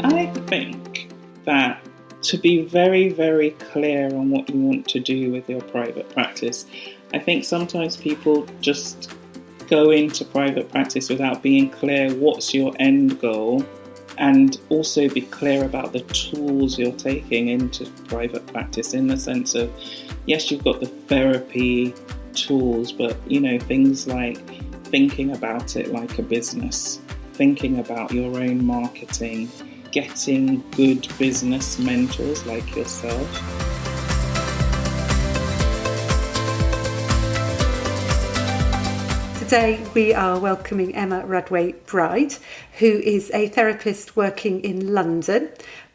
I think that to be very, very clear on what you want to do with your private practice, I think sometimes people just go into private practice without being clear what's your end goal, and also be clear about the tools you're taking into private practice, in the sense of, yes, you've got the therapy tools, but things like thinking about it like a business, thinking about your own marketing, getting good business mentors like yourself. Today we are welcoming Emma Radway-Bright, who is a therapist working in London,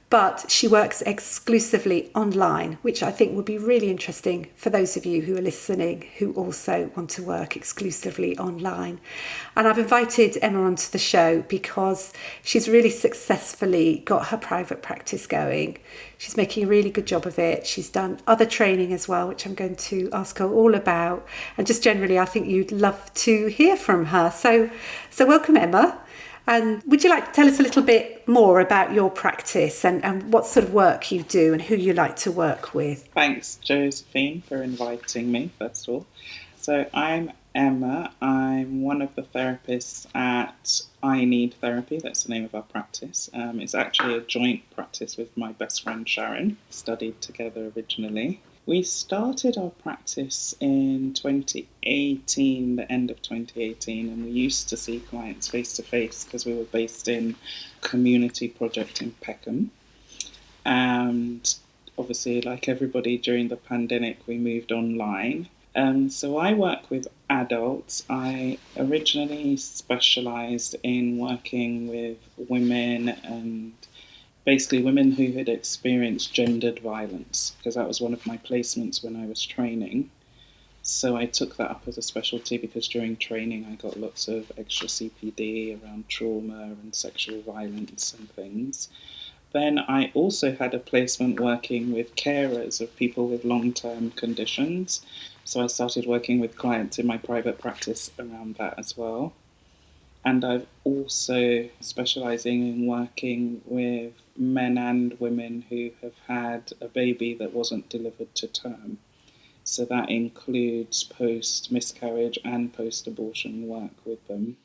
but she works exclusively online, which I think would be really interesting for those of you who are listening who also want to work exclusively online. And I've invited Emma onto the show because she's really successfully got her private practice going. She's making a really good job of it. She's done other training as well, which I'm going to ask her all about. And just generally, I think you'd love to hear from her. So welcome, Emma. And would you like to tell us a little bit more about your practice and what sort of work you do and who you like to work with? Thanks, Josephine, for inviting me, first of all. So I'm Emma. I'm one of the therapists at I Need Therapy. That's the name of our practice. It's actually a joint practice with my best friend Sharon. Studied together originally. We started our practice in 2018, the end of 2018, and we used to see clients face-to-face because we were based in a community project in Peckham. And obviously, like everybody during the pandemic, we moved online. So I work with adults. I originally specialised in working with women and basically women who had experienced gendered violence, because that was one of my placements when I was training. So I took that up as a specialty because during training I got lots of extra CPD around trauma and sexual violence and things. Then I also had a placement working with carers of people with long-term conditions. So I started working with clients in my private practice around that as well. And I've also specialising in working with men and women who have had a baby that wasn't delivered to term. So that includes post-miscarriage and post-abortion work with them.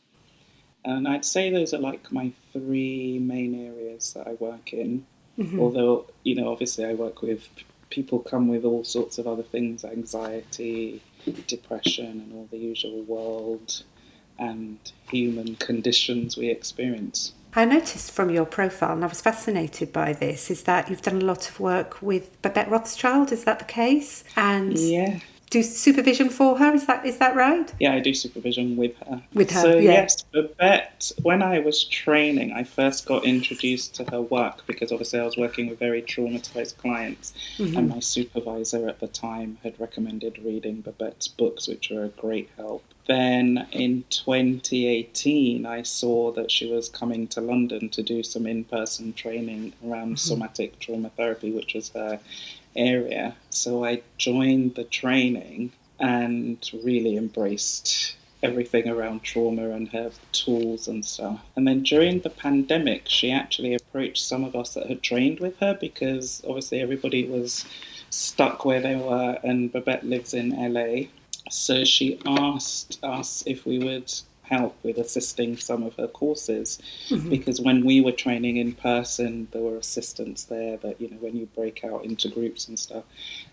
And I'd say those are like my three main areas that I work in. Mm-hmm. Although, obviously I work with people come with all sorts of other things, anxiety, depression, and all the usual world and human conditions we experience. I noticed from your profile, and I was fascinated by this, is that you've done a lot of work with Babette Rothschild. Is that the case? And yeah. Do supervision for her, is that right? Yeah, I do supervision with her. With her, so, yeah. Yes, Babette, when I was training, I first got introduced to her work because obviously I was working with very traumatised clients, mm-hmm. and my supervisor at the time had recommended reading Babette's books, which were a great help. Then in 2018, I saw that she was coming to London to do some in-person training around mm-hmm. somatic trauma therapy, which was her area. So I joined the training and really embraced everything around trauma and her tools and stuff. And then during the pandemic, she actually approached some of us that had trained with her because obviously everybody was stuck where they were, and Babette lives in LA. So she asked us if we would help with assisting some of her courses, mm-hmm. because when we were training in person, there were assistants there that, when you break out into groups and stuff.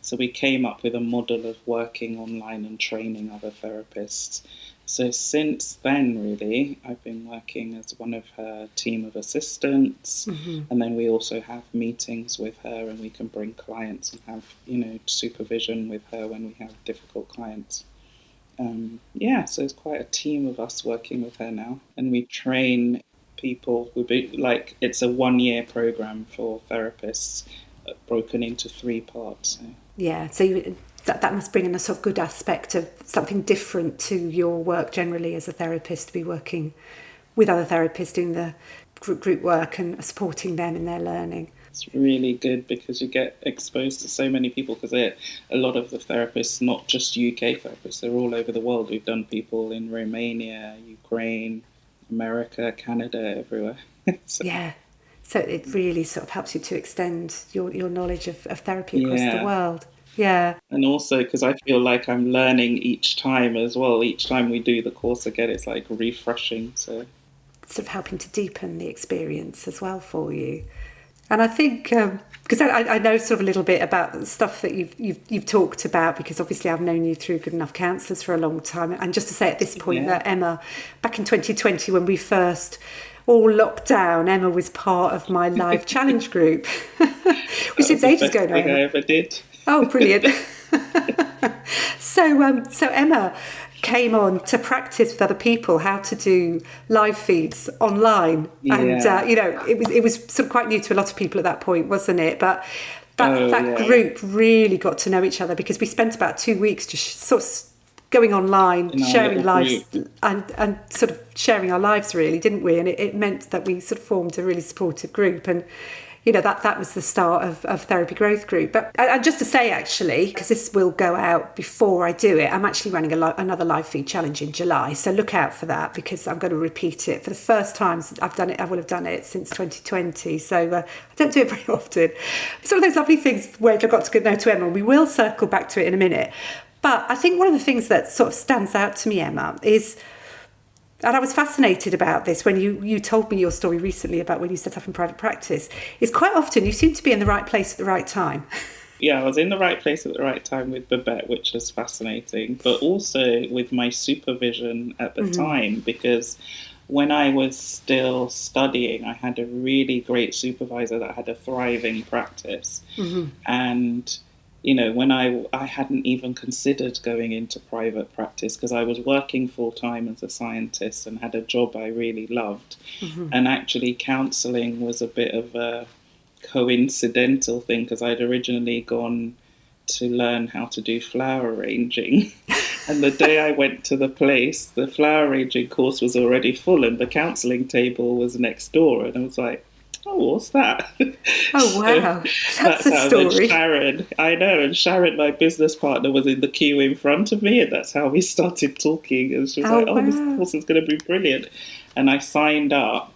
So we came up with a model of working online and training other therapists. So since then, really, I've been working as one of her team of assistants, mm-hmm. and then we also have meetings with her, and we can bring clients and have, supervision with her when we have difficult clients. So it's quite a team of us working with her now, and we train people. It's a 1-year program for therapists, broken into 3 parts. So. Yeah, so that must bring in a sort of good aspect of something different to your work generally as a therapist, to be working with other therapists, doing the group work and supporting them in their learning. It's really good because you get exposed to so many people, because a lot of the therapists, not just UK therapists, they're all over the world. We've done people in Romania, Ukraine, America, Canada, everywhere. Yeah. So it really sort of helps you to extend your knowledge of therapy across the Yeah. world. Yeah. And also because I feel like I'm learning each time as well. Each time we do the course again, it's like refreshing. So Sort of helping to deepen the experience as well for you. And I think because I know sort of a little bit about the stuff that you've talked about, because obviously I've known you through Good Enough Counsellors for a long time. And just to say at this point that Emma, back in 2020 when we first all locked down, Emma was part of my live challenge group, which seems ages ago now. That was the best thing I ever did. Oh, brilliant! So Emma came on to practice with other people how to do live feeds online, and it was sort of quite new to a lot of people at that point, wasn't it? But that group really got to know each other, because we spent about 2 weeks just sort of going online, sharing lives and sort of sharing our lives, really, didn't we? And it meant that we sort of formed a really supportive group, and that was the start of Therapy Growth Group. But just to say, actually, because this will go out before I do it, I'm actually running another live feed challenge in July. So look out for that, because I'm going to repeat it for the first time I've done it. I will have done it since 2020. So I don't do it very often. It's one of those lovely things where I got to get know to Emma. We will circle back to it in a minute. But I think one of the things that sort of stands out to me, Emma, is, and I was fascinated about this when you told me your story recently about when you set up in private practice, is quite often you seem to be in the right place at the right time. Yeah, I was in the right place at the right time with Babette, which was fascinating, but also with my supervision at the time, because when I was still studying, I had a really great supervisor that had a thriving practice. And when I hadn't even considered going into private practice, because I was working full-time as a scientist and had a job I really loved. And actually counselling was a bit of a coincidental thing, because I'd originally gone to learn how to do flower arranging. And the day I went to the place, the flower arranging course was already full and the counselling table was next door. And I was like, oh, what's that? Oh, wow. That's a story. Sharon, I know, and Sharon, my business partner, was in the queue in front of me, and that's how we started talking. And she was like, oh, this course is going to be brilliant. And I signed up.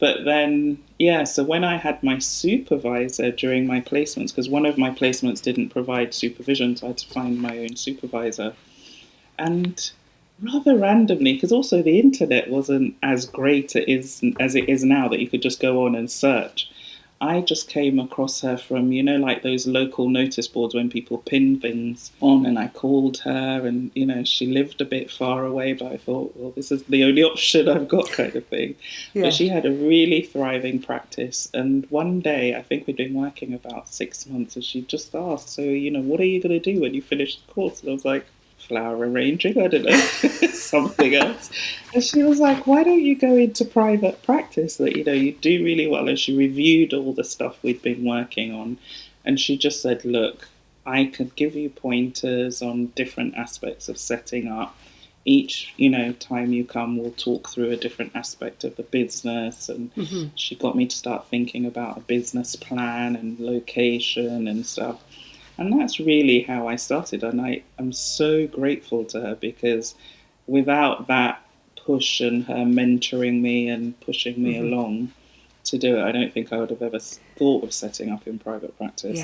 But then, so when I had my supervisor during my placements, because one of my placements didn't provide supervision, so I had to find my own supervisor. And rather randomly, because also the internet wasn't as great as it is now, that you could just go on and search. I just came across her from, like those local notice boards when people pin things on, and I called her, and, she lived a bit far away, but I thought, well, this is the only option I've got, kind of thing. Yeah. But she had a really thriving practice, and one day, I think we'd been working about 6 months, and she just asked, so, what are you going to do when you finish the course? And I was like, flower arranging, I don't know, something else. And she was like, why don't you go into private practice, that, you do really well. And she reviewed all the stuff we'd been working on. And she just said, look, I could give you pointers on different aspects of setting up. Each, time you come, we'll talk through a different aspect of the business. And she got me to start thinking about a business plan and location and stuff. And that's really how I started. And I am so grateful to her, because without that push and her mentoring me and pushing me along to do it, I don't think I would have ever thought of setting up in private practice.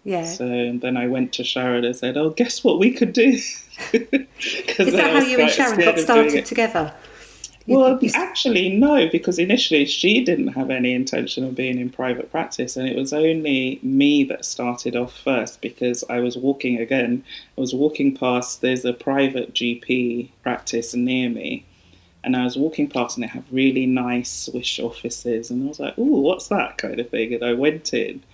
Yeah. So then I went to Sharon and said, oh, guess what we could do? Is that how you and Sharon got started together? Well, actually, no, because initially she didn't have any intention of being in private practice, and it was only me that started off first, because I was walking past, there's a private GP practice near me, and I was walking past and they have really nice Swiss offices, and I was like, ooh, what's that, kind of thing, and I went in.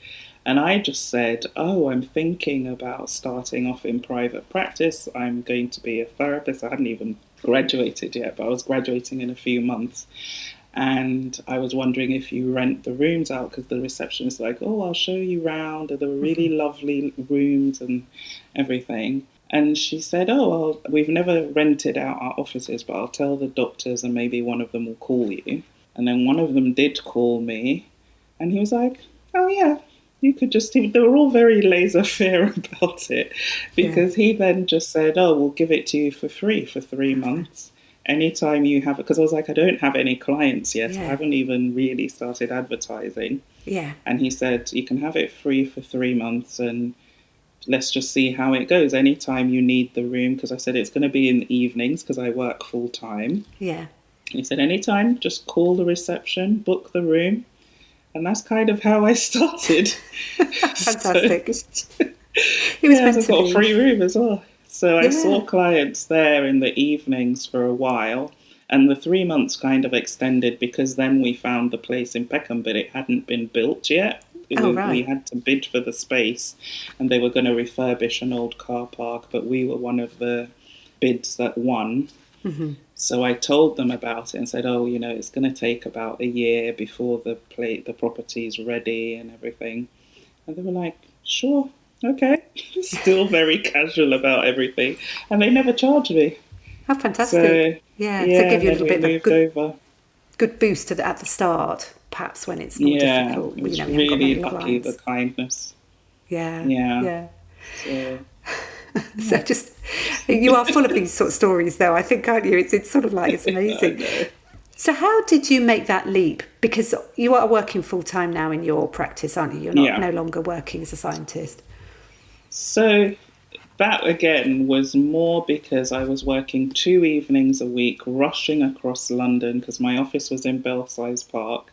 And I just said, oh, I'm thinking about starting off in private practice. I'm going to be a therapist. I hadn't even graduated yet, but I was graduating in a few months. And I was wondering if you rent the rooms out, because the receptionist was like, oh, I'll show you round. And there were really lovely rooms and everything. And she said, oh, well, we've never rented out our offices, but I'll tell the doctors and maybe one of them will call you. And then one of them did call me, and he was like, oh, yeah. You could just, they were all very laissez-faire about it, because he then just said, oh, we'll give it to you for free for 3 months. anytime you have, because I was like, I don't have any clients yet. I Yeah. haven't even really started advertising. Yeah. And he said, you can have it free for 3 months and let's just see how it goes. Anytime you need the room, because I said it's going to be in the evenings because I work full time. Yeah. He said, anytime, just call the reception, book the room. And that's kind of how I started. Fantastic. So, It was yeah, meant I've to got a be. free room as well. So I Yeah. saw clients there in the evenings for a while. And the 3 months kind of extended because then we found the place in Peckham, but it hadn't been built yet. Oh, We right. had to bid for the space and they were going to refurbish an old car park, but we were one of the bids that won. So I told them about it and said, oh, it's going to take about a year before the property's ready and everything. And they were like, sure, okay. Still very casual about everything. And they never charged me. How fantastic. So, Yeah. So yeah, give and you a then little we bit of a moved over. good boost at the start, perhaps when it's more Yeah, difficult. it You was know, we haven't got really many lucky, the clients. kindness. Yeah. Yeah. Yeah. So, So yeah. just, you are full of these sort of stories, though. I think, aren't you? It's sort of like, it's I amazing. know. So how did you make that leap? Because you are working full time now in your practice, aren't you? You're not Yeah. no longer working as a scientist. So that again was more because I was working 2 evenings a week, rushing across London because my office was in Belsize Park,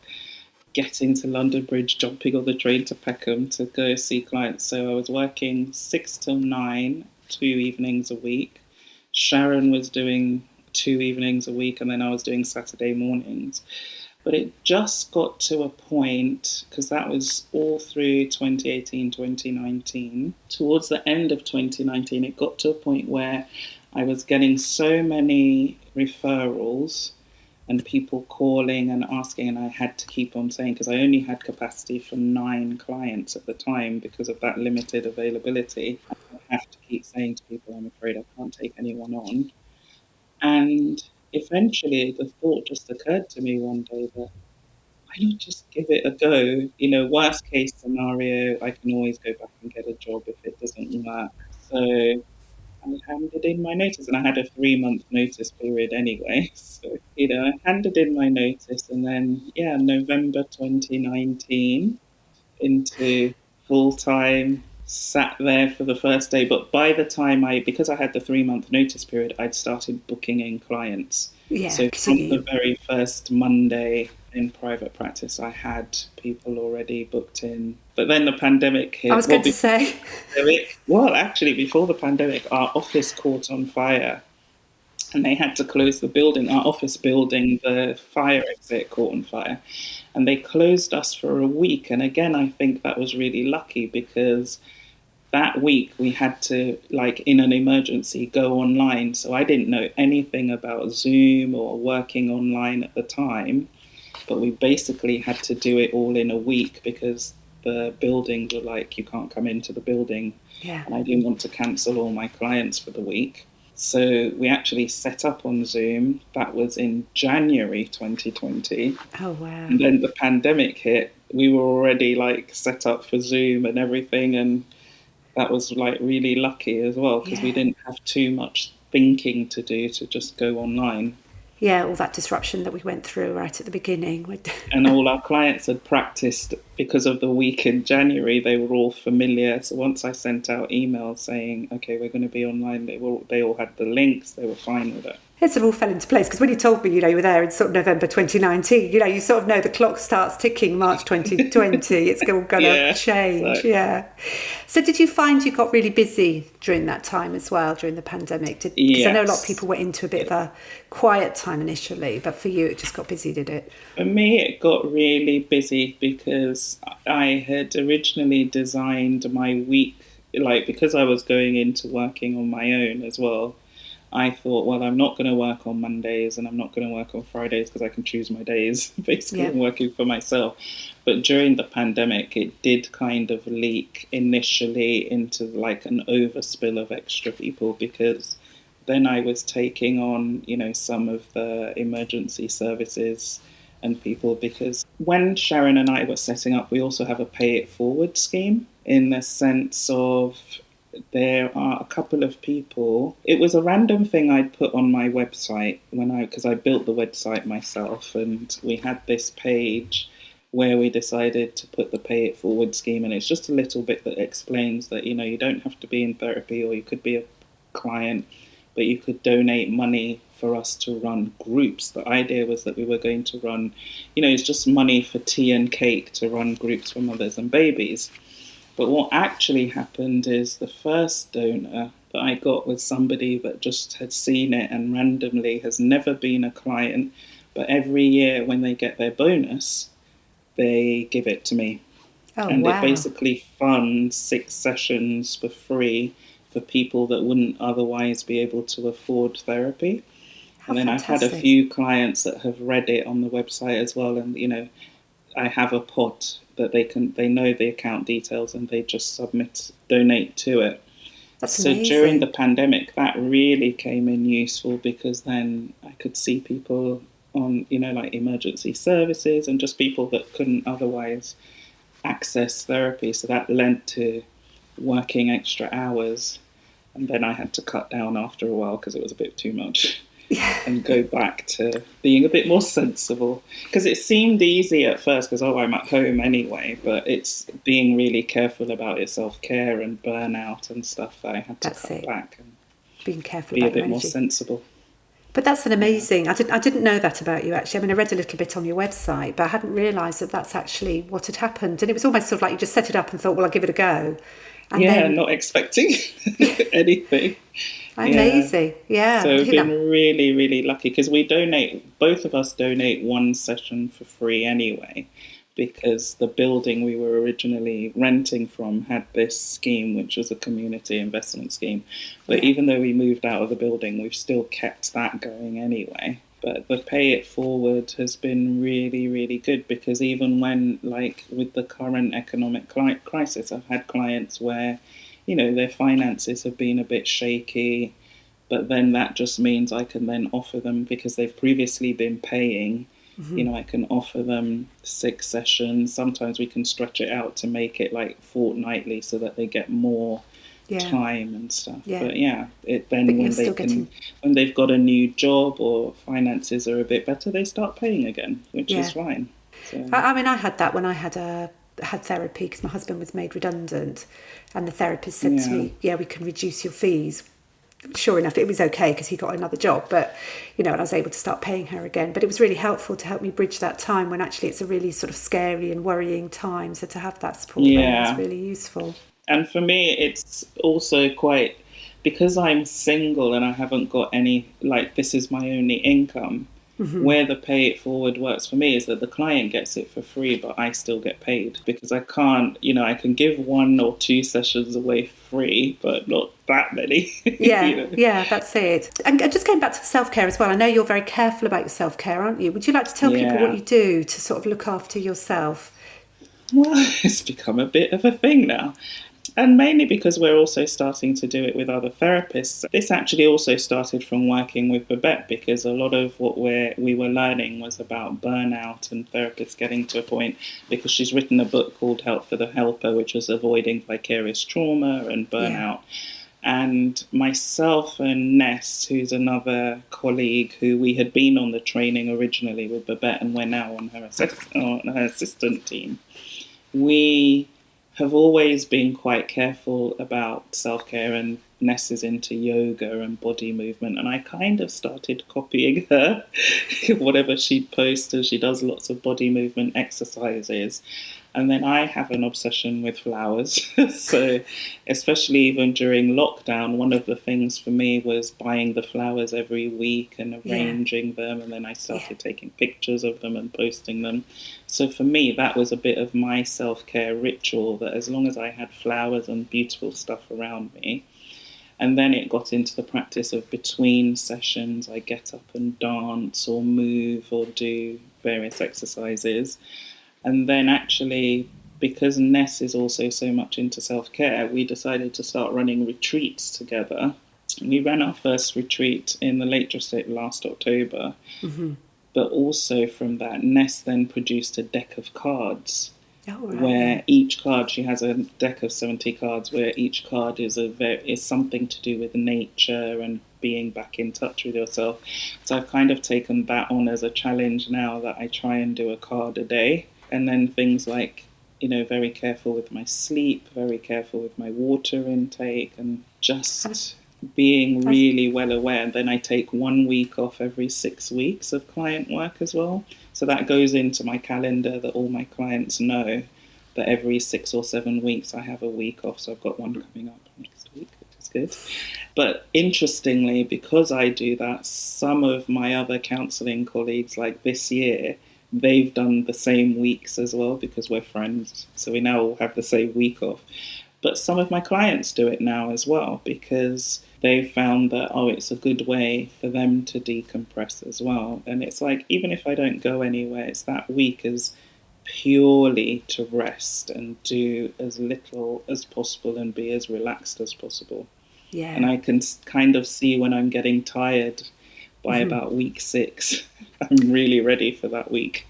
getting to London Bridge, jumping on the train to Peckham to go see clients. So I was working 6 till 9, 2 evenings a week. Sharon was doing 2 evenings a week, and then I was doing Saturday mornings. But it just got to a point, because that was all through 2018, 2019. Towards the end of 2019, it got to a point where I was getting so many referrals and people calling and asking, and I had to keep on saying, because I only had capacity for 9 clients at the time because of that limited availability. I have to keep saying to people, I'm afraid I can't take anyone on. And eventually the thought just occurred to me one day that why not just give it a go? Worst case scenario, I can always go back and get a job if it doesn't work. So I handed in my notice, and I had a 3 month notice period anyway. So, I handed in my notice, and then, yeah, November 2019 into full time, sat there for the first day. But by the time because I had the 3 month notice period, I'd started booking in clients. Yeah. So So from the you, very first Monday in private practice, I had people already booked in. But then the pandemic I hit. was going to say, Actually, before the pandemic, our office caught on fire and they had to close the building. Our office building, the fire exit caught on fire, and they closed us for a week. And again, I think that was really lucky because that week we had to, like, in an emergency, go online. So I didn't know anything about Zoom or working online at the time, but we basically had to do it all in a week because the buildings were like, you can't come into the building. yeah. And I didn't want to cancel all my clients for the week. So we actually set up on Zoom. That was in January 2020. Oh, wow. And then the pandemic hit. We were already like set up for Zoom and everything. And that was like really lucky as well because we Yeah. didn't have too much thinking to do to just go online. Yeah, all that disruption that we went through right at the beginning. And all our clients had practiced because of the week in January. They were all familiar. So once I sent out emails saying, okay, we're going to be online, they all had the links. They were fine with it. It sort of all fell into place because when you told me, you were there in sort of November 2019, you sort of know the clock starts ticking March 2020. It's all going to Yeah. change. So, Yeah. So did you find you got really busy during that time as well, during the pandemic? Because I know a lot of yes. people went into a bit of a quiet time initially, but for you, it just got busy, did it? For me, it got really busy because I had originally designed my week, like, because I was going into working on my own as well. I thought, well, I'm not going to work on Mondays and I'm not going to work on Fridays because I can choose my days. Basically, Yeah. I'm working for myself. But during the pandemic, it did kind of leak initially into like an overspill of extra people because then I was taking on, some of the emergency services and people because when Sharon and I were setting up, we also have a pay it forward scheme in the sense of there are a couple of people. It was a random thing I'd put on my website because I built the website myself, and we had this page where we decided to put the pay it forward scheme, and it's just a little bit that explains that, you don't have to be in therapy, or you could be a client, but you could donate money for us to run groups. The idea was that we were going to run, it's just money for tea and cake to run groups for mothers and babies. But what actually happened is the first donor that I got was somebody that just had seen it and randomly has never been a client, but every year when they get their bonus, they give it to me. Oh, and wow. It basically funds 6 sessions for free for people that wouldn't otherwise be able to afford therapy. How and then fantastic. I've had a few clients that have read it on the website as well, and I have a pot that they know the account details and they just donate to it. That's so amazing. During the pandemic, that really came in useful, because then I could see people on, like emergency services and just people that couldn't otherwise access therapy. So that led to working extra hours. And then I had to cut down after a while because it was a bit too much. And go back to being a bit more sensible, because it seemed easy at first because I'm at home anyway, but it's being really careful about your self-care and burnout and stuff that I had to cut back and being careful be about a bit your more energy. sensible. But that's an amazing. I didn't know that about you, actually. I mean, I read a little bit on your website, but I hadn't realised that that's actually what had happened. And it was almost sort of like you just set it up and thought, well, I'll give it a go. And then, not expecting anything. Amazing. Yeah. So we've been really, really lucky, because both of us donate 1 session for free anyway, because the building we were originally renting from had this scheme, which was a community investment scheme. But even though we moved out of the building, we've still kept that going anyway. But the pay it forward has been really, really good, because even when, with the current economic crisis, I've had clients where, their finances have been a bit shaky, but then that just means I can then offer them, because they've previously been paying, I can offer them 6 sessions. Sometimes we can stretch it out to make it fortnightly so that they get more time and stuff. But when they've got a new job or finances are a bit better, they start paying again, which is fine. So. I mean, I had that when I had therapy, because my husband was made redundant, and the therapist said to me, we can reduce your fees. Sure enough, it was okay because he got another job, but and I was able to start paying her again. But it was really helpful to help me bridge that time when actually it's a really sort of scary and worrying time. So to have that support was really useful. And for me, it's also quite, because I'm single and I haven't got any, this is my only income. Where the pay it forward works for me is that the client gets it for free, but I still get paid, because I can't, I can give 1 or 2 sessions away free, but not that many. Yeah, that's it. And just going back to self-care as well, I know you're very careful about your self-care, aren't you? Would you like to tell people what you do to sort of look after yourself? Well, it's become a bit of a thing now. And mainly because we're also starting to do it with other therapists. This actually also started from working with Babette, because a lot of what we were learning was about burnout and therapists getting to a point, because she's written a book called Help for the Helper, which was avoiding vicarious trauma and burnout. And myself and Ness, who's another colleague who we had been on the training originally with Babette, and we're now on her assistant team, we have always been quite careful about self-care, and Ness is into yoga and body movement, and I kind of started copying her. Whatever she'd post, and she does lots of body movement exercises. And then I have an obsession with flowers. So especially even during lockdown, one of the things for me was buying the flowers every week and arranging them. And then I started taking pictures of them and posting them. So for me, that was a bit of my self-care ritual, that as long as I had flowers and beautiful stuff around me. And then it got into the practice of between sessions, I get up and dance or move or do various exercises. And then actually, because Ness is also so much into self-care, we decided to start running retreats together. We ran our first retreat in the Lake District last October. But also from that, Ness then produced a deck of cards. Oh, right, yeah. where each card, she has a deck of 70 cards, where each card is something to do with nature and being back in touch with yourself. So I've kind of taken that on as a challenge now, that I try and do a card a day. And then things like, very careful with my sleep, very careful with my water intake, and just being really well aware. And then I take 1 week off every 6 weeks of client work as well. So that goes into my calendar, that all my clients know that every 6 or 7 weeks I have a week off. So I've got one coming up next week, which is good. But interestingly, because I do that, some of my other counselling colleagues, like this year, they've done the same weeks as well, because we're friends. So we now all have the same week off. But some of my clients do it now as well, because they've found that, it's a good way for them to decompress as well. And it's like, even if I don't go anywhere, it's that week is purely to rest and do as little as possible and be as relaxed as possible. Yeah. And I can kind of see when I'm getting tired by about week 6, I'm really ready for that week.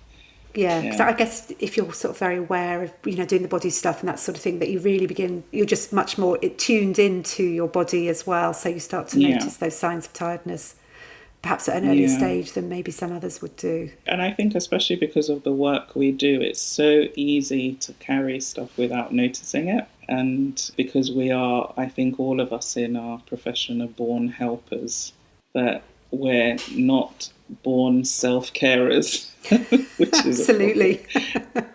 Yeah, because I guess if you're sort of very aware of, doing the body stuff and that sort of thing, that you really you're just much more tuned into your body as well. So you start to notice those signs of tiredness, perhaps at an earlier stage than maybe some others would do. And I think especially because of the work we do, it's so easy to carry stuff without noticing it. And because we are, I think all of us in our profession are born helpers, that we're not born self-carers, which is absolutely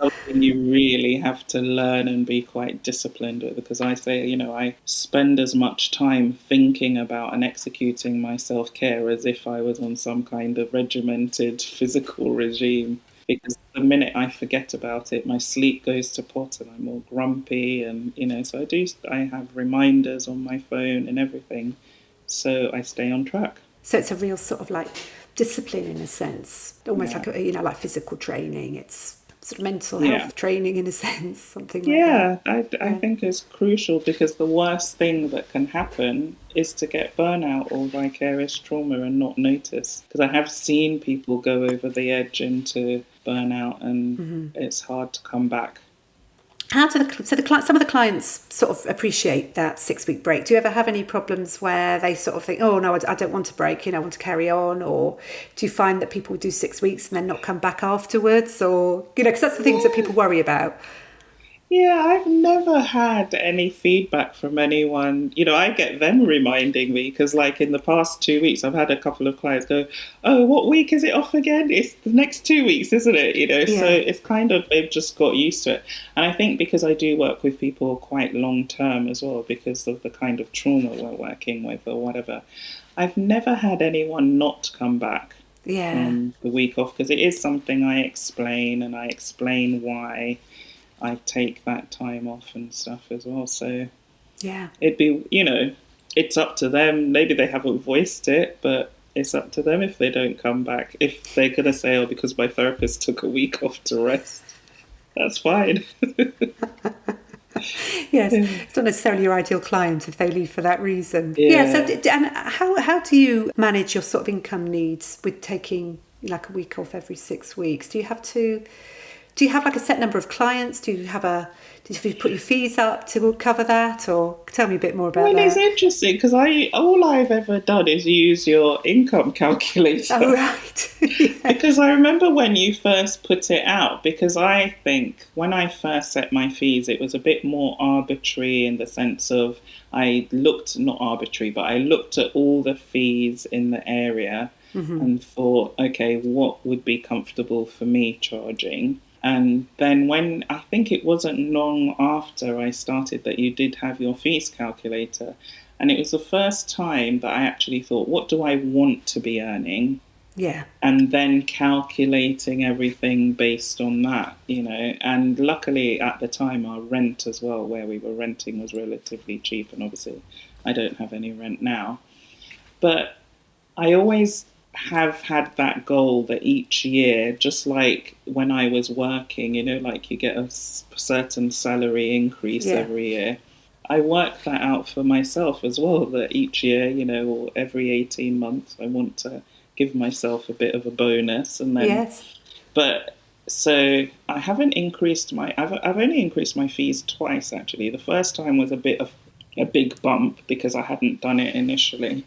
something you really have to learn and be quite disciplined with. Because I say, I spend as much time thinking about and executing my self-care as if I was on some kind of regimented physical regime. Because the minute I forget about it, my sleep goes to pot and I'm all grumpy. And, so I have reminders on my phone and everything. So I stay on track. So it's a real sort of like discipline in a sense, almost like like physical training. It's sort of mental health training in a sense, something like that. I think it's crucial, because the worst thing that can happen is to get burnout or vicarious trauma and not notice. Because I have seen people go over the edge into burnout, and it's hard to come back. How do some of the clients sort of appreciate that 6-week break? Do you ever have any problems where they sort of think, oh no, I don't want to break, I want to carry on? Or do you find that people do 6 weeks and then not come back afterwards? Or, because that's the things that people worry about. Yeah, I've never had any feedback from anyone. I get them reminding me, because like in the past 2 weeks, I've had a couple of clients go, oh, what week is it off again? It's the next 2 weeks, isn't it? So it's kind of, they've just got used to it. And I think because I do work with people quite long term as well, because of the kind of trauma we're working with or whatever, I've never had anyone not come back from the week off, because it is something I explain, and I explain why I take that time off and stuff as well. So it'd be, it's up to them. Maybe they haven't voiced it, but it's up to them if they don't come back. If they're going to say, oh, because my therapist took a week off to rest, that's fine. Yes, it's not necessarily your ideal client if they leave for that reason. So and how do you manage your sort of income needs with taking like a week off every 6 weeks? Do you have like a set number of clients? Do you put your fees up to cover that? Or tell me a bit more about that. Well, it's interesting, because all I've ever done is use your income calculator. Oh, right. Because I remember when you first put it out, because I think when I first set my fees, it was a bit more arbitrary, in the sense of I looked at all the fees in the area and thought, okay, what would be comfortable for me charging? And then when, I think it wasn't long after I started, that you did have your fees calculator. And it was the first time that I actually thought, what do I want to be earning? Yeah. And then calculating everything based on that, And luckily at the time, our rent as well, where we were renting, was relatively cheap. And obviously I don't have any rent now. But I always have had that goal that each year, just like when I was working, like you get a certain salary increase every year. I work that out for myself as well, that each year, or every 18 months, I want to give myself a bit of a bonus. And then, but So I haven't increased I've only increased my fees twice actually. The first time was a bit of a big bump because I hadn't done it initially,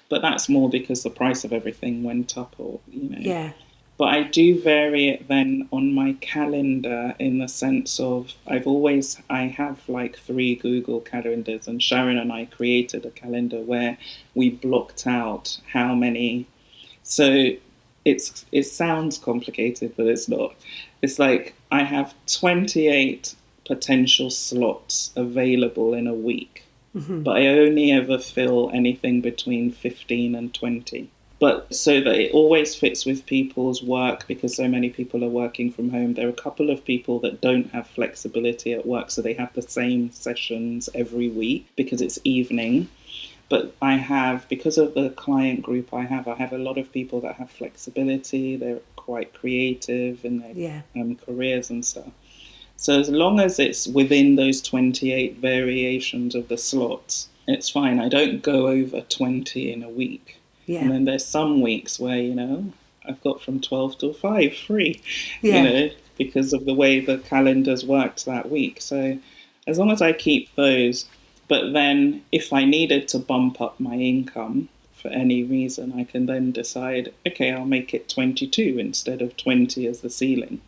but that's more because the price of everything went up, or Yeah. But I do vary it then on my calendar, in the sense of I have like 3 Google calendars, and Sharon and I created a calendar where we blocked out how many. So it sounds complicated, but it's not. It's like I have 28 potential slots available in a week, but I only ever fill anything between 15 and 20. But so that it always fits with people's work, because so many people are working from home. There are a couple of people that don't have flexibility at work, so they have the same sessions every week because it's evening. But because of the client group I have a lot of people that have flexibility. They're quite creative in their Yeah. careers and stuff. So as long as it's within those 28 variations of the slots, it's fine. I don't go over 20 in a week. Yeah. And then there's some weeks where, I've got from 12 till 5 free, Yeah. because of the way the calendar's worked that week. So as long as I keep those, but then if I needed to bump up my income for any reason, I can then decide, okay, I'll make it 22 instead of 20 as the ceiling.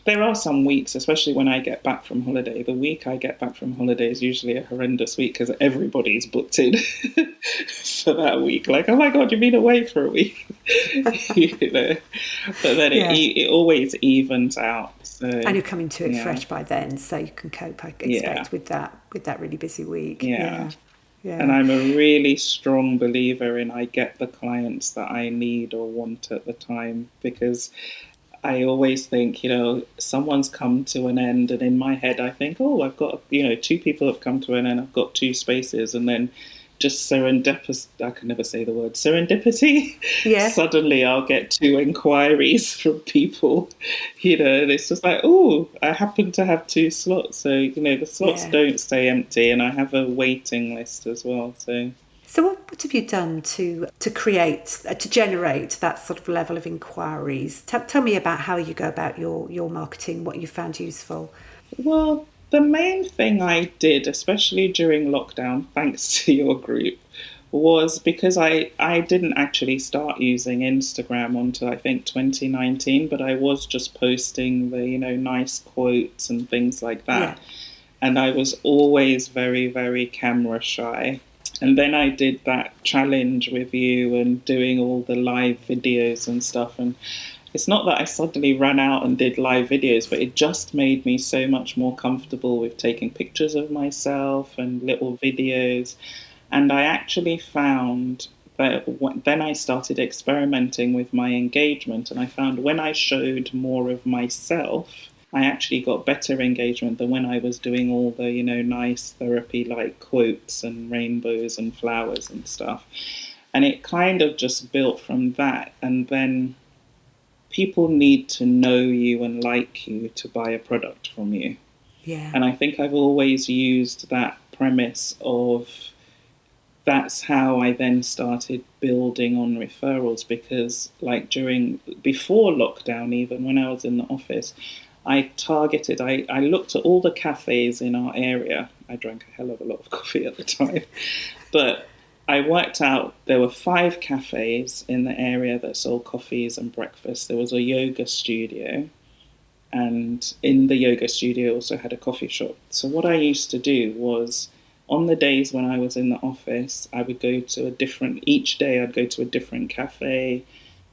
There are some weeks, especially when I get back from holiday. The week I get back from holiday is usually a horrendous week because everybody's booked in for that week. Like, oh my God, you've been away for a week. But then Yeah. it always evens out. So, And you're coming to it yeah. fresh by then, so you can cope, I Yeah. expect, with that really busy week. Yeah. Yeah. And I'm a really strong believer in I get the clients that I need or want at the time, because I always think, someone's come to an end, and in my head I think, oh, I've got, 2 people have come to an end, I've got 2 spaces, and then just serendipity, I can never say the word, serendipity, Yeah. suddenly I'll get 2 inquiries from people, and it's just like, oh, I happen to have 2 slots. So, the slots Yeah. don't stay empty, and I have a waiting list as well, so... So what have you done to generate that sort of level of inquiries? Tell me about how you go about your marketing, what you found useful. Well, the main thing I did, especially during lockdown, thanks to your group, was because I didn't actually start using Instagram until I think 2019, but I was just posting the, nice quotes and things like that. Yeah. And I was always very, very camera shy. And then I did that challenge with you and doing all the live videos and stuff. And it's not that I suddenly ran out and did live videos, but it just made me so much more comfortable with taking pictures of myself and little videos. And I actually found that then I started experimenting with my engagement, and I found when I showed more of myself, I actually got better engagement than when I was doing all the, nice therapy like quotes and rainbows and flowers and stuff. And it kind of just built from that. And then people need to know you and like you to buy a product from you. Yeah. And I think I've always used that premise of that's how I then started building on referrals, because before lockdown, even when I was in the office, I looked at all the cafes in our area. I drank a hell of a lot of coffee at the time, but I worked out there were 5 cafes in the area that sold coffees and breakfast. There was a yoga studio, and in the yoga studio also had a coffee shop. So what I used to do was, on the days when I was in the office, I would go to each day I'd go to a different cafe,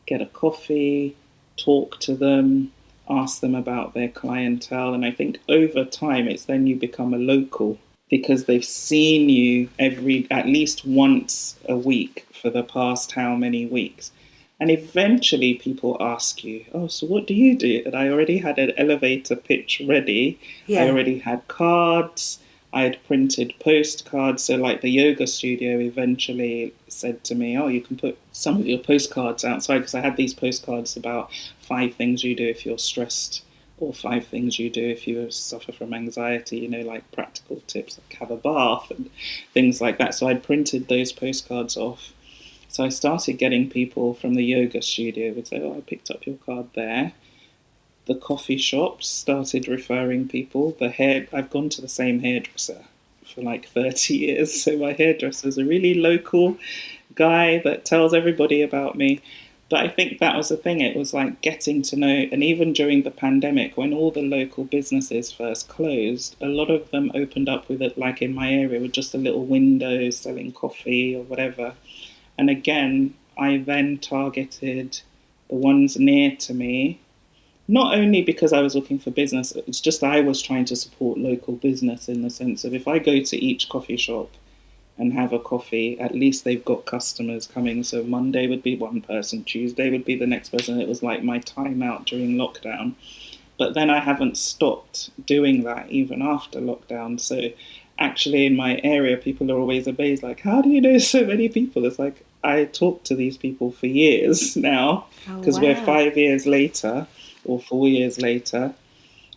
get a coffee, talk to them, ask them about their clientele. And I think over time, it's then you become a local, because they've seen you at least once a week for the past how many weeks. And eventually people ask you, oh, so what do you do? And I already had an elevator pitch ready. Yeah. I already had cards. I had printed postcards. So like the yoga studio eventually said to me, oh, you can put some of your postcards outside, because I had these postcards about 5 things you do if you're stressed, or 5 things you do if you suffer from anxiety, like practical tips like have a bath and things like that. So I'd printed those postcards off. So I started getting people from the yoga studio would say, oh, I picked up your card there. the coffee shops started referring people. I've gone to the same hairdresser for like 30 years. So my hairdresser's a really local guy that tells everybody about me. But I think that was the thing. It was like getting to know, and even during the pandemic, when all the local businesses first closed, a lot of them opened up with it, like in my area, with just a little window selling coffee or whatever. And again, I then targeted the ones near to me, not only because I was looking for business, it's just I was trying to support local business in the sense of if I go to each coffee shop and have a coffee, at least they've got customers coming. So Monday would be one person, Tuesday would be the next person. It was like my time out during lockdown. But then I haven't stopped doing that even after lockdown. So actually in my area, people are always amazed, like, how do you know so many people? It's like, I talk to these people for years now, because we're 5 years later or 4 years later.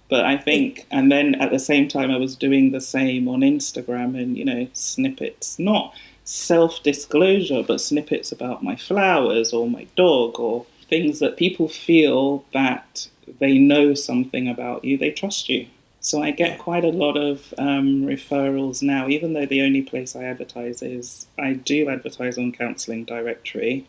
But I think, and then at the same time, I was doing the same on Instagram and, snippets, not self-disclosure, but snippets about my flowers or my dog or things that people feel that they know something about you, they trust you. So I get quite a lot of referrals now, even though the only place I advertise is, I do advertise on Counselling Directory,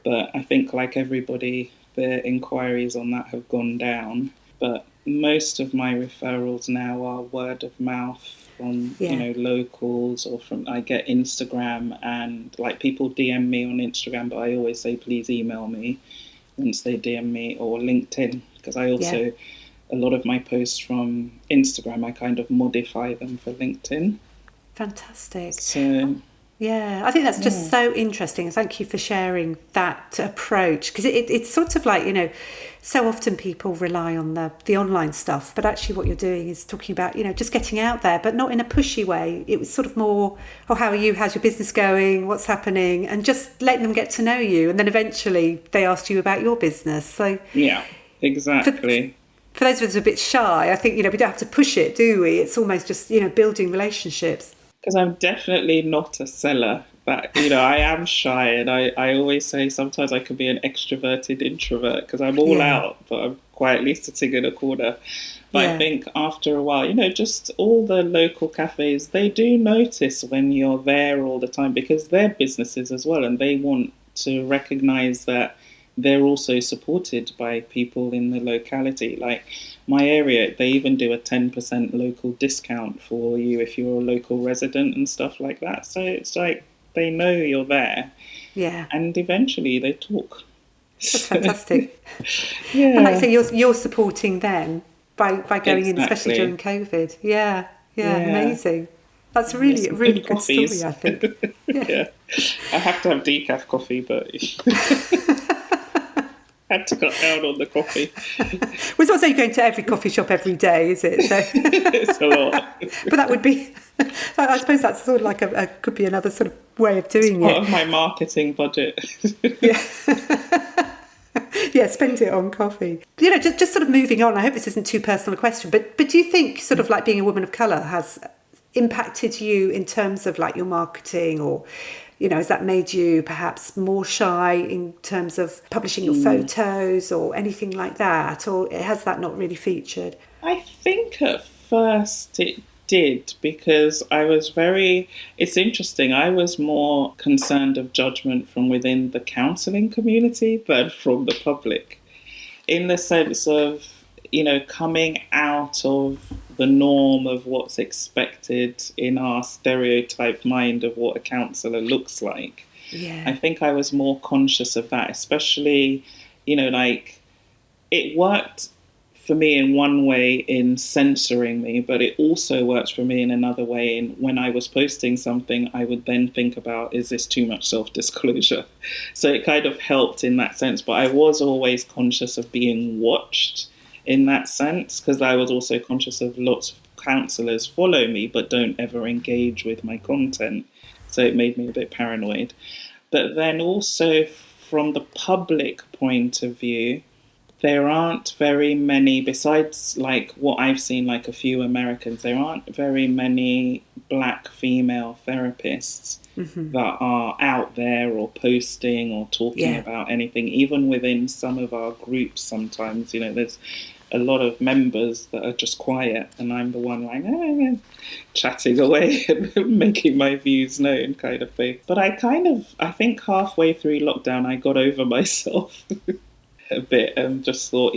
but I think like everybody, the inquiries on that have gone down. But most of my referrals now are word of mouth from locals, or from, I get Instagram, and like people DM me on Instagram, but I always say please email me once they DM me, or LinkedIn, because I also a lot of my posts from Instagram I kind of modify them for LinkedIn. Fantastic. So yeah, I think that's just so interesting. Thank you for sharing that approach, because it's sort of like, so often people rely on the online stuff, but actually what you're doing is talking about, just getting out there, but not in a pushy way. It was sort of more, oh, how are you? How's your business going? What's happening? And just letting them get to know you. And then eventually they asked you about your business. So yeah, exactly. For those of us who are a bit shy, I think, we don't have to push it, do we? It's almost just, building relationships. Because I'm definitely not a seller. But, I am shy, and I always say sometimes I can be an extroverted introvert because I'm all out, but I'm quietly sitting in a corner. But I think after a while, just all the local cafes, they do notice when you're there all the time, because they're businesses as well, and they want to recognise that they're also supported by people in the locality. Like my area, they even do a 10% local discount for you if you're a local resident and stuff like that. So it's like they know you're there. Yeah. And eventually they talk. That's fantastic. Yeah. And like I say, you're supporting them by going in, especially during COVID. Yeah. Amazing. That's really good coffees. Story, I think. Yeah. I have to have decaf coffee, but had to cut down on the coffee. Well, it's not saying you're going to every coffee shop every day, is it? So it's a lot. But that would be, I suppose that's sort of like could be another sort of way of doing it. Part of my marketing budget. Yeah, spend it on coffee. Just sort of moving on, I hope this isn't too personal a question, but do you think sort of like being a woman of colour has impacted you in terms of like your marketing, or has that made you perhaps more shy in terms of publishing your photos or anything like that, or has that not really featured? I think at first it did, because it's interesting, I was more concerned of judgment from within the counselling community than from the public, in the sense of, coming out of the norm of what's expected in our stereotyped mind of what a counsellor looks like. Yeah. I think I was more conscious of that, especially, like it worked for me in one way in censoring me, but it also works for me in another way in when I was posting something, I would then think about, is this too much self-disclosure? So it kind of helped in that sense, but I was always conscious of being watched in that sense, because I was also conscious of lots of counsellors follow me but don't ever engage with my content. So it made me a bit paranoid. But then also from the public point of view, there aren't very many, besides like what I've seen, like a few Americans, there aren't very many black female therapists that are out there or posting or talking about anything, even within some of our groups sometimes. There's a lot of members that are just quiet, and I'm the one like chatting away and making my views known, kind of thing. But I think halfway through lockdown, I got over myself a bit and just thought,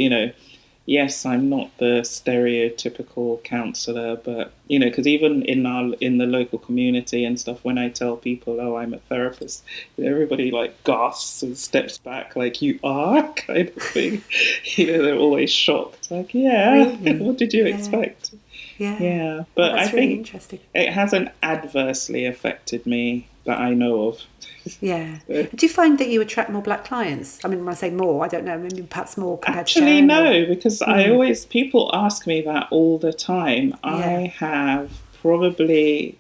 yes, I'm not the stereotypical counsellor, but because even in the local community and stuff, when I tell people, "Oh, I'm a therapist," everybody like gasps and steps back, like, "You are?" kind of thing. They're always shocked, like, "Yeah, Really? what did you expect?" Yeah. But That's I really think interesting. it hasn't adversely affected me that I know of. Yeah. Do you find that you attract more black clients? I mean, when I say more, I don't know, maybe perhaps more compared to Actually, Sharon, or... no, because people ask me that all the time. Yeah. I have probably,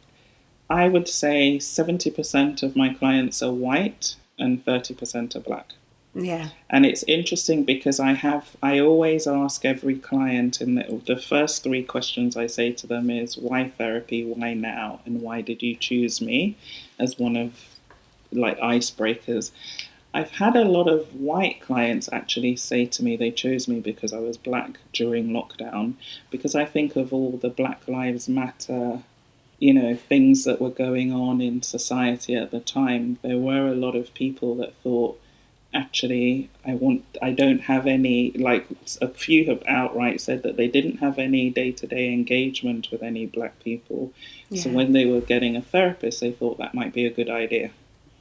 I would say 70% of my clients are white and 30% are black. Yeah. And it's interesting because I always ask every client, and the first 3 questions I say to them is, why therapy, why now, and why did you choose me as one of like icebreakers. I've had a lot of white clients actually say to me they chose me because I was black during lockdown, because I think of all the Black Lives Matter, things that were going on in society at the time. There were a lot of people that thought, actually, I don't have any, like a few have outright said that they didn't have any day-to-day engagement with any black people. Yeah. So when they were getting a therapist, they thought that might be a good idea.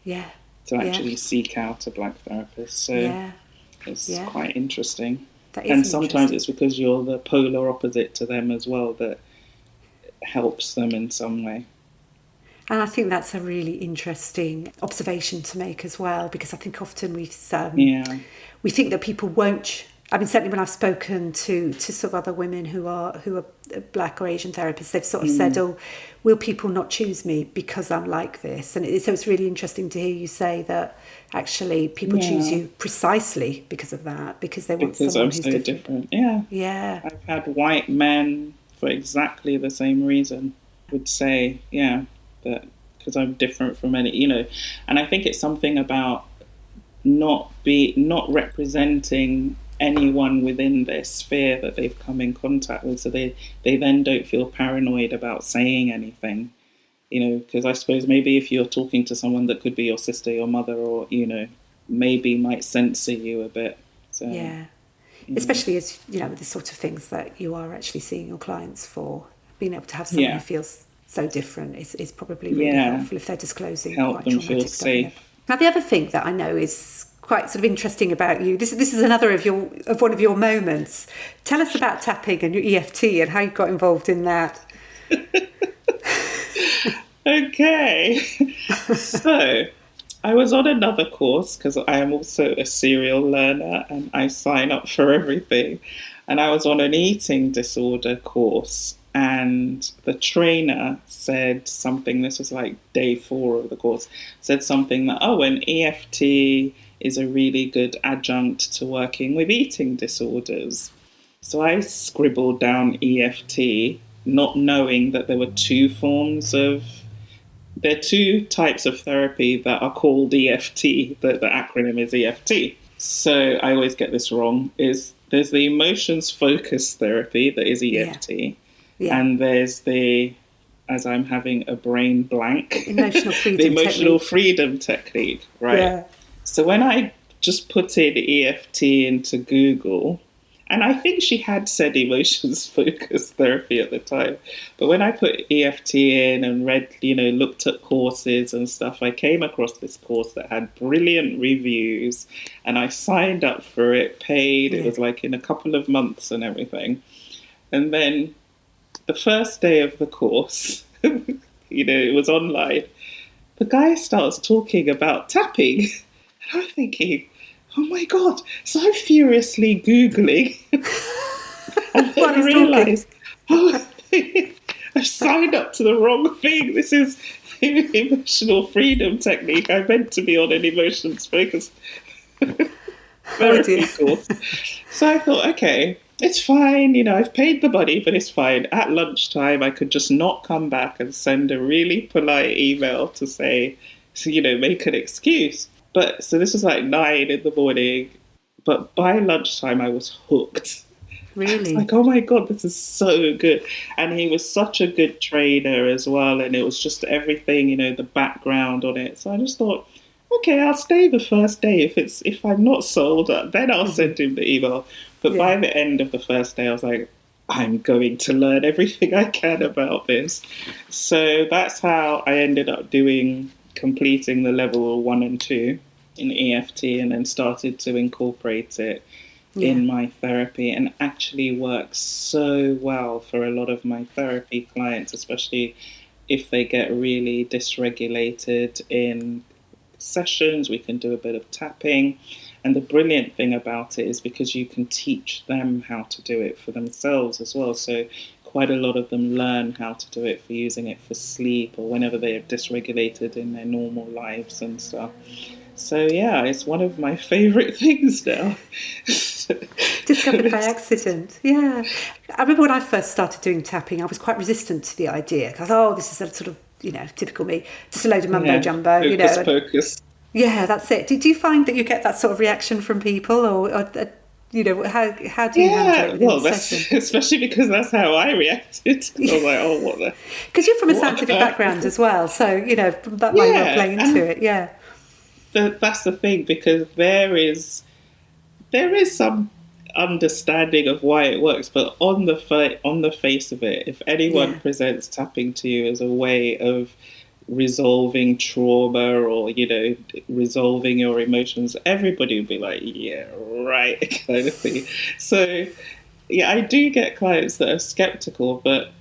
Yeah. To actually seek out a black therapist. So it's quite interesting. And sometimes it's because you're the polar opposite to them as well that helps them in some way. And I think that's a really interesting observation to make as well, because I think often we think that people won't. I mean, certainly when I've spoken to sort of other women who are black or Asian therapists, they've sort of said, "Oh, will people not choose me because I'm like this?" And so it's really interesting to hear you say that actually people choose you precisely because of that, because they want someone who's so different. Yeah. I've had white men for exactly the same reason would say, that because I'm different from any, and I think it's something about not representing anyone within their sphere that they've come in contact with, so they then don't feel paranoid about saying anything, because I suppose maybe if you're talking to someone that could be your sister, your mother, or maybe might censor you a bit. So especially as with the sort of things that you are actually seeing your clients for, being able to have someone who feels so different is probably really helpful if they're disclosing quite traumatic stuff. Safe. Now, the other thing that I know is quite sort of interesting about you, this is another of one of your moments. Tell us about tapping and your EFT and how you got involved in that. Okay. So I was on another course because I am also a serial learner and I sign up for everything. And I was on an eating disorder course, and the trainer said something, this was like day 4 of the course, said something that, an EFT is a really good adjunct to working with eating disorders. So I scribbled down EFT, not knowing that there were 2 types of therapy that are called EFT, the acronym is EFT. So I always get this wrong, there's the emotions focused therapy that is EFT, and there's the, as I'm having a brain blank, the emotional freedom technique, right? Yeah. So when I just put in EFT into Google, and I think she had said emotions-focused therapy at the time, but when I put EFT in and read, looked at courses and stuff, I came across this course that had brilliant reviews, and I signed up for it, paid. It was like in a couple of months and everything. And then the first day of the course, it was online, the guy starts talking about tapping. And I'm thinking, oh my God. So I'm furiously Googling. And then I realised, I've signed up to the wrong thing. This is emotional freedom technique. I meant to be on an emotions focused therapy course. So I thought, okay, it's fine. I've paid the money, but it's fine. At lunchtime, I could just not come back and send a really polite email to say, make an excuse. So this was like 9 in the morning, but by lunchtime I was hooked. Really? Like, oh my God, this is so good. And he was such a good trainer as well. And it was just everything, the background on it. So I just thought, okay, I'll stay the first day. If I'm not sold, then I'll send him the email. But by the end of the first day, I was like, I'm going to learn everything I can about this. So that's how I ended up completing the level 1 and 2 in EFT, and then started to incorporate it in my therapy, and actually works so well for a lot of my therapy clients, especially if they get really dysregulated in sessions. We can do a bit of tapping. And the brilliant thing about it is because you can teach them how to do it for themselves as well. So quite a lot of them learn how to do it for using it for sleep or whenever they are dysregulated in their normal lives and stuff. So yeah, it's one of my favourite things now. Discovered by accident, yeah. I remember when I first started doing tapping, I was quite resistant to the idea because, this is a sort of, typical me, just a load of mumbo jumbo, Focus. Yeah, that's it. Do you find that you get that sort of reaction from people, or how do you handle it within the session? Especially because that's how I reacted. I was like, oh, what the... Because you're from a scientific background as well, so, that might well play into it, yeah. That's the thing, because there is some understanding of why it works, but on the face of it, if anyone presents tapping to you as a way of resolving trauma or resolving your emotions, everybody will be like, yeah, right, kind of thing. So yeah, I do get clients that are skeptical, but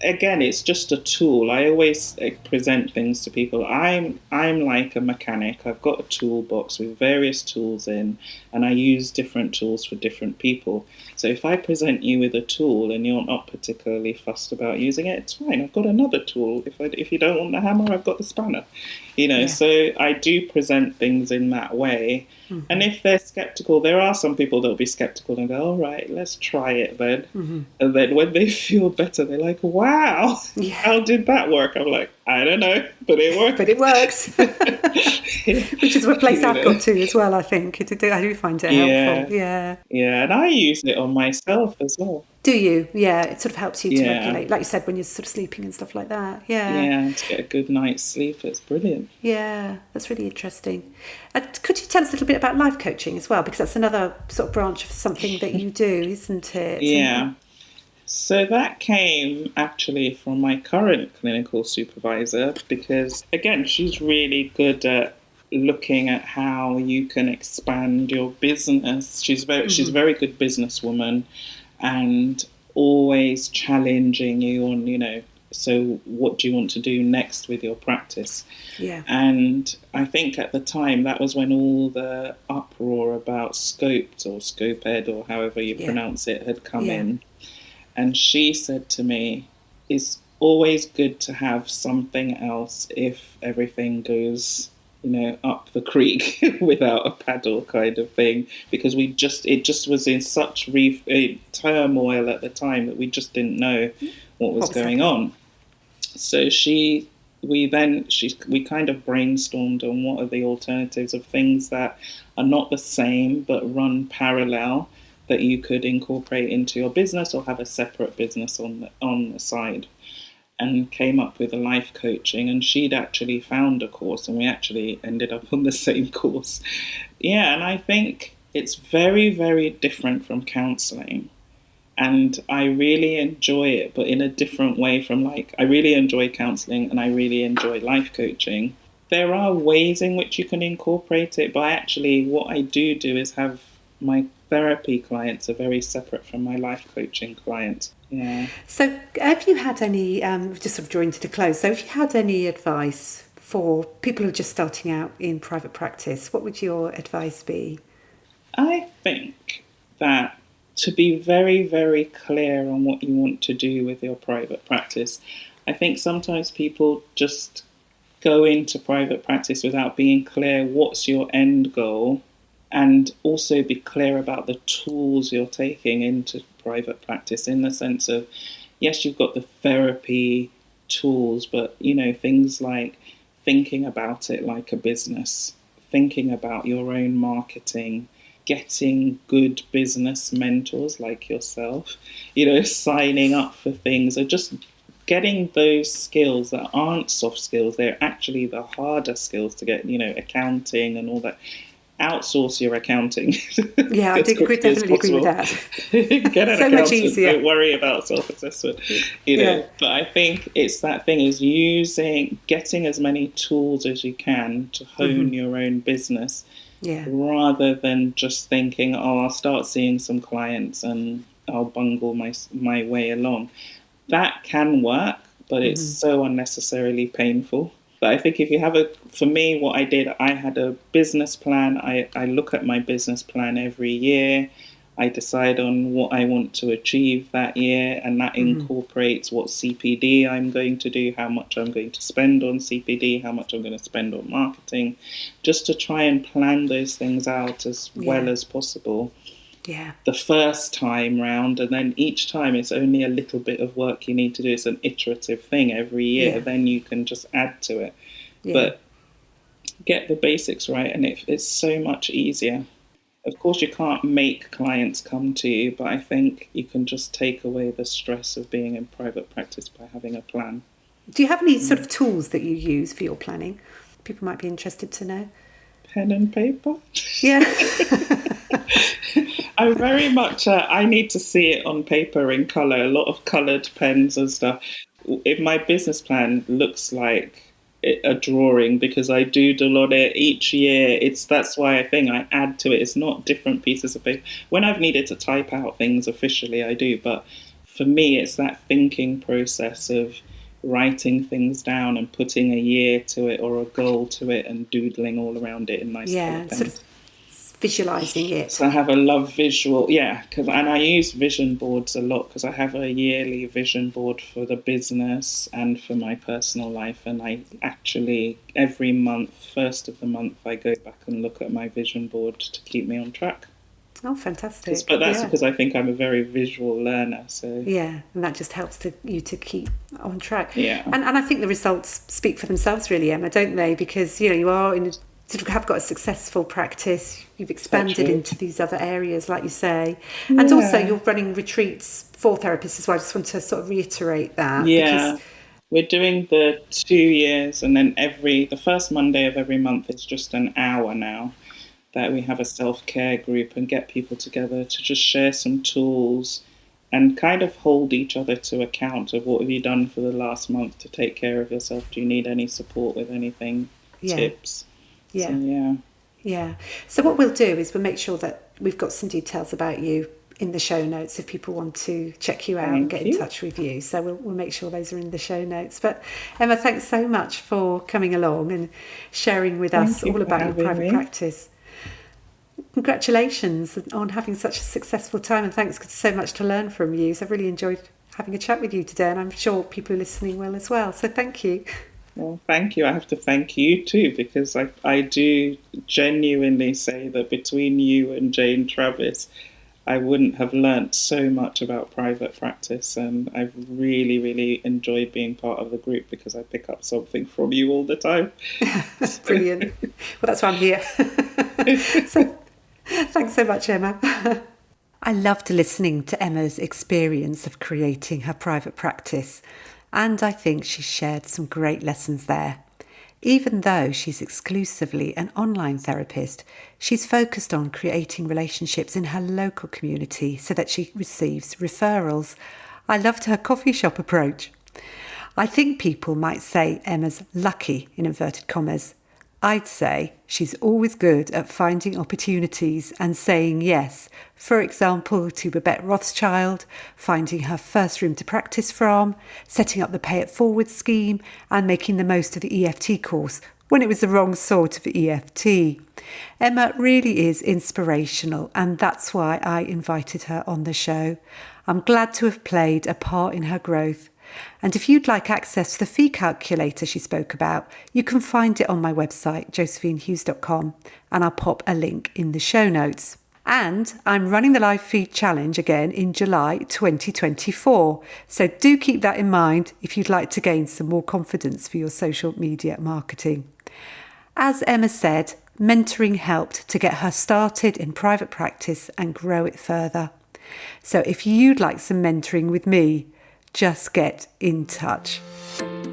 again, it's just a tool. I always present things to people. I'm like a mechanic. I've got a toolbox with various tools in, and I use different tools for different people. So if I present you with a tool and you're not particularly fussed about using it, it's fine. I've got another tool. If you don't want the hammer, I've got the spanner. So I do present things in that way. Mm-hmm. And if they're skeptical, there are some people that'll be skeptical and go, all right, let's try it then. Mm-hmm. And then when they feel better, they're like, wow, how did that work? I'm like, I don't know, but it worked. But it works. Which is a place I've got to as well, I think. I do find it helpful. Yeah. Yeah, and I use it on myself as well. Do you? Yeah, it sort of helps you to regulate, like you said, when you're sort of sleeping and stuff like that. Yeah. Yeah, to get a good night's sleep. It's brilliant. Yeah, that's really interesting. Could you tell us a little bit about life coaching as well? Because that's another sort of branch of something that you do, isn't it? Yeah. So that came actually from my current clinical supervisor, because, again, she's really good at looking at how you can expand your business. She's a very good businesswoman, and always challenging you on, so what do you want to do next with your practice? Yeah. And I think at the time, that was when all the uproar about Scoped or Scoped or however you pronounce it had come in. And she said to me, it's always good to have something else if everything goes, up the creek without a paddle kind of thing, because it just was in such turmoil at the time that we just didn't know what was going on. So we kind of brainstormed on what are the alternatives of things that are not the same but run parallel, that you could incorporate into your business or have a separate business on the side. And came up with a life coaching, and she'd actually found a course, and we actually ended up on the same course. Yeah, and I think it's very, very different from counselling. And I really enjoy it, but in a different way from I really enjoy counselling and I really enjoy life coaching. There are ways in which you can incorporate it, but actually what I do is have my therapy clients are very separate from my life coaching clients. Yeah. So have you had any, just sort of drawing to the close, so have you had any advice for people who are just starting out in private practice? What would your advice be? I think that to be very, very clear on what you want to do with your private practice. I think sometimes people just go into private practice without being clear what's your end goal, and also be clear about the tools you're taking into private practice, in the sense of, yes, you've got the therapy tools, but, things like thinking about it like a business, thinking about your own marketing, getting good business mentors like yourself, signing up for things, or just getting those skills that aren't soft skills. They're actually the harder skills to get, accounting and all that. Outsource your accounting. Yeah, I definitely agree with that. Get an so accountant. Much easier. Don't worry about self-assessment. But I think it's that thing is getting as many tools as you can to hone your own business, rather than just thinking, I'll start seeing some clients and I'll bungle my way along. That can work, but it's so unnecessarily painful. But I think if you have for me, what I did, I had a business plan. I look at my business plan every year. I decide on what I want to achieve that year, and that incorporates what CPD I'm going to do, how much I'm going to spend on CPD, how much I'm going to spend on marketing, just to try and plan those things out as well as possible. Yeah. The first time round, and then each time it's only a little bit of work you need to do. It's an iterative thing every year. Then you can just add to it. But get the basics right, and it's so much easier. Of course, you can't make clients come to you, but I think you can just take away the stress of being in private practice by having a plan. Do you have any sort of tools that you use for your planning? People might be interested to know. Pen and paper? Yeah. I'm very much, I need to see it on paper in colour, a lot of coloured pens and stuff. If my business plan looks like a drawing, because I doodle on it each year, that's why I think I add to it. It's not different pieces of paper. When I've needed to type out things officially, I do. But for me, it's that thinking process of writing things down and putting a year to it or a goal to it and doodling all around it in nice colour pens. Sort of visualising it. So I have a love visual, and I use vision boards a lot because I have a yearly vision board for the business and for my personal life, and I actually every month, first of the month, I go back and look at my vision board to keep me on track. Oh, fantastic. But that's because I think I'm a very visual learner. So and that just helps you to keep on track. Yeah. And I think the results speak for themselves really, Emma, don't they? Because, you are have got a successful practice. You've expanded into these other areas, like you say. And also you're running retreats for therapists as well. I just want to sort of reiterate that. Yeah. We're doing the 2 years, and then the first Monday of every month is just an hour now that we have a self-care group and get people together to just share some tools and kind of hold each other to account of what have you done for the last month to take care of yourself. Do you need any support with anything? Tips? So what we'll do is we'll make sure that we've got some details about you in the show notes if people want to check you out and get in touch with you. So we'll make sure those are in the show notes. But Emma, thanks so much for coming along and sharing with us all about your private practice. Congratulations on having such a successful time, and thanks so much to learn from you. So I've really enjoyed having a chat with you today, and I'm sure people listening will as well. So thank you. Well, thank you. I have to thank you too, because I do genuinely say that between you and Jane Travis, I wouldn't have learnt so much about private practice, and I've really, really enjoyed being part of the group because I pick up something from you all the time. Brilliant. Well, that's why I'm here. So, thanks so much, Emma. I loved listening to Emma's experience of creating her private practice, and I think she shared some great lessons there. Even though she's exclusively an online therapist, she's focused on creating relationships in her local community so that she receives referrals. I loved her coffee shop approach. I think people might say Emma's lucky, in inverted commas. I'd say she's always good at finding opportunities and saying yes. For example, to Babette Rothschild, finding her first room to practice from, setting up the Pay It Forward scheme, and making the most of the EFT course when it was the wrong sort of EFT. Emma really is inspirational, and that's why I invited her on the show. I'm glad to have played a part in her growth. And if you'd like access to the fee calculator she spoke about, you can find it on my website, josephinehughes.com, and I'll pop a link in the show notes. And I'm running the live feed challenge again in July 2024, so do keep that in mind if you'd like to gain some more confidence for your social media marketing. As Emma said, mentoring helped to get her started in private practice and grow it further. So if you'd like some mentoring with me, just get in touch.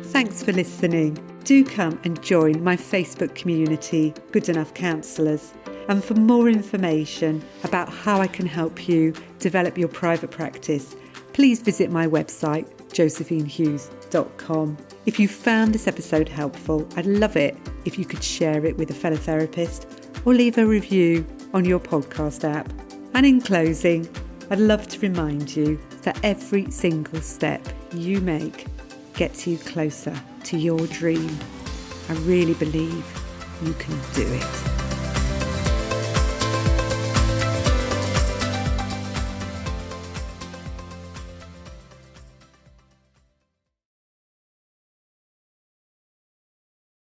Thanks for listening. Do come and join my Facebook community, Good Enough Counsellors. And for more information about how I can help you develop your private practice, please visit my website, josephinehughes.com. If you found this episode helpful, I'd love it if you could share it with a fellow therapist or leave a review on your podcast app. And in closing, I'd love to remind you that every single step you make gets you closer to your dream. I really believe you can do it.